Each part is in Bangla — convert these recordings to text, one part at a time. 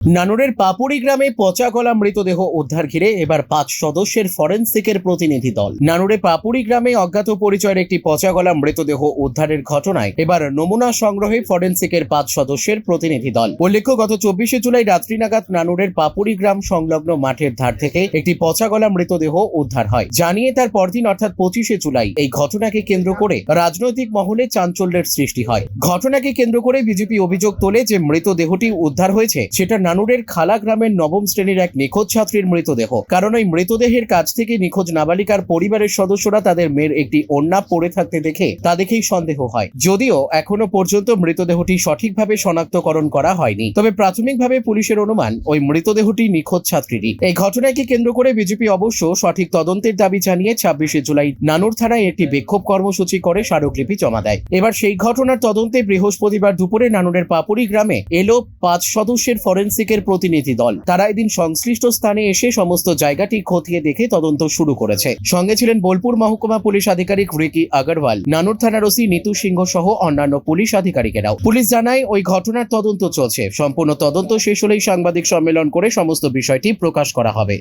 নানুরের পাপুড়ি গ্রামে পচা গলা মৃতদেহ উদ্ধার ঘিরে এবার 5 সদস্যের ফরেনসিকের প্রতিনিধি দল। নানুরে পাপুড়ি গ্রামে অজ্ঞাত পরিচয়ের একটি পচা গলা মৃতদেহ উদ্ধারের ঘটনায় এবার নমুনা সংগ্রহে ফরেনসিকের 5 সদস্যের প্রতিনিধি দল। উল্লেখ্য, গত 24শে জুলাই রাত্রি নাগাদ নানুরের পাপুড়ি গ্রাম সংলগ্ন মাঠের ধার থেকে একটি পচা গলা মৃতদেহ উদ্ধার হয়। জানিয়ে তার পরদিন অর্থাৎ 25শে জুলাই এই ঘটনাকে কেন্দ্র করে রাজনৈতিক মহলে চাঞ্চল্যের সৃষ্টি হয়। ঘটনাকে কেন্দ্র করে বিজেপি অভিযোগ তোলে যে মৃতদেহটি উদ্ধার হয়েছে সেটা নানুরের খালা গ্রামের নবম শ্রেণীর এক নিখোঁজ ছাত্রীর মৃতদেহ। কারণ ওই মৃতদেহের কাছ থেকে নিখোঁজ নাবালিকার পরিবারের সদস্যরা তাদের মেয়ের একটি ওড়না পড়ে থাকতে দেখে তা দেখেই সন্দেহ হয়। যদিও এখনো পর্যন্ত মৃতদেহটি সঠিকভাবে শনাক্তকরণ করা হয়নি, তবে প্রাথমিকভাবে পুলিশের অনুমান ওই মৃতদেহটি নিখোঁজ ছাত্রীরই। এই ঘটনাকে কেন্দ্র করে বিজেপি অবশ্য সঠিক তদন্তের দাবি জানিয়ে 26শে জুলাই নানুর থানায় একটি বিক্ষোভ কর্মসূচি করে স্মারকলিপি জমা দেয়। এবার সেই ঘটনার তদন্তে বৃহস্পতিবার দুপুরে নানুরের পাপুড়ি গ্রামে এলো 5 সদস্যের ফরেনসিকের প্রতিনিধি দল। তারা এদিন সংশ্লিষ্ট স্থানে এসে সমস্ত জায়গাটি খতিয়ে দেখে তদন্ত শুরু করেছে। সঙ্গে ছিলেন বোলপুর মহকুমা পুলিশ আধিকারিক রিকি আগরওয়াল, নানুর থানার ওসি নিতু সিংহ সহ অন্যান্য পুলিশ আধিকারিকেরাও। পুলিশ জানায় ওই ঘটনার তদন্ত চলছে। সম্পূর্ণ তদন্ত শেষ হলেই সাংবাদিক সম্মেলন করে সমস্ত বিষয়টি প্রকাশ করা হবে।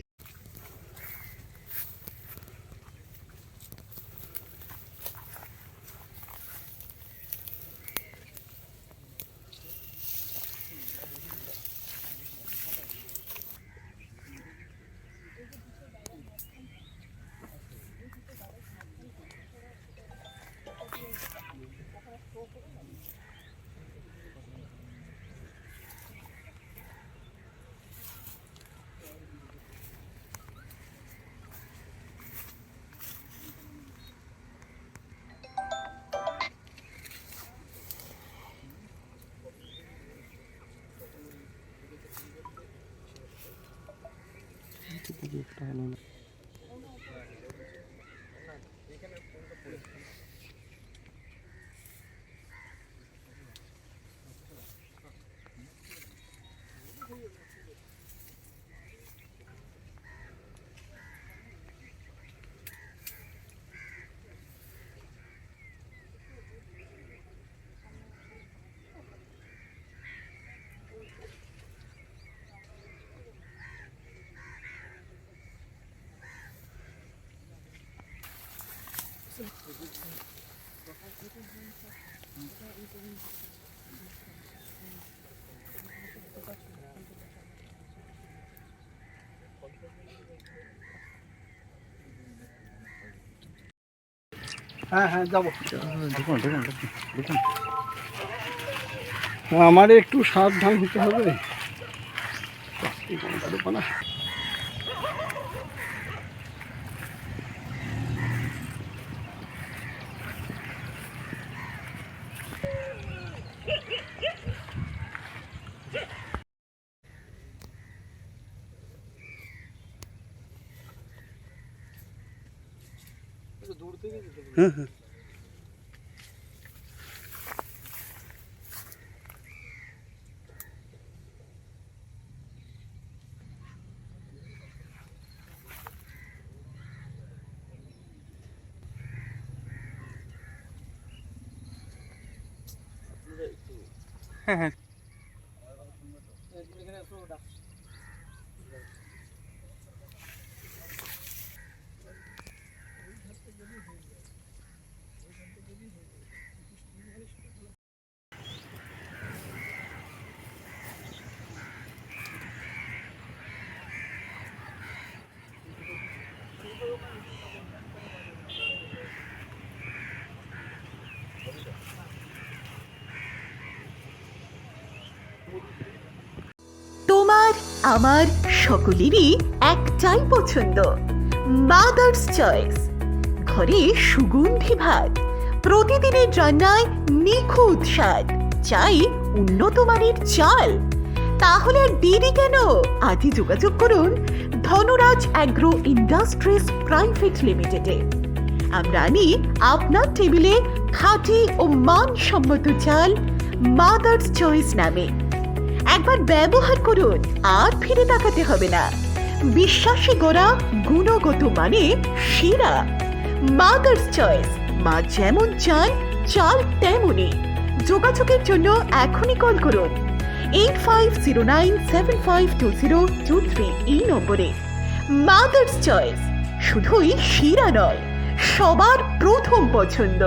হ্যাঁ যাবো। দেখুন আমার একটু সাবধান হতে হবে। হ্যাঁ হ্যাঁ হ্যাঁ তোমার আমার সকলেরই একটাই পছন্দ, মাদার্স চয়েস। ঘরে সুগন্ধি ভাত, প্রতিদিনের রান্নায় নিখুঁত স্বাদ, চাই উন্নত মানের চাল। তাহলে আর দেরি কেন? আজই যোগাযোগ করুন ধনরাজ অ্যাগ্রো ইন্ডাস্ট্রিজ প্রাইভেট লিমিটেডে। আমরা আনি আপনার টেবিলে খাঁটি ও মানসম্মত চাল মাদার্স চয়েস নামে। একবার ব্যবহার করুন, আর ফিরে তাকাতে হবে না। বিশ্বাসে গড়া গুণগত মানে সেরা মাদার্স চয়েস। মা যেমন চান, চাল তেমনই। যোগাযোগের জন্য এখনই কল করুন 8509752023 এই নম্বরে। মাদার্স চয়েস, শুধুই শিরা নয়, সবার প্রথম পছন্দ।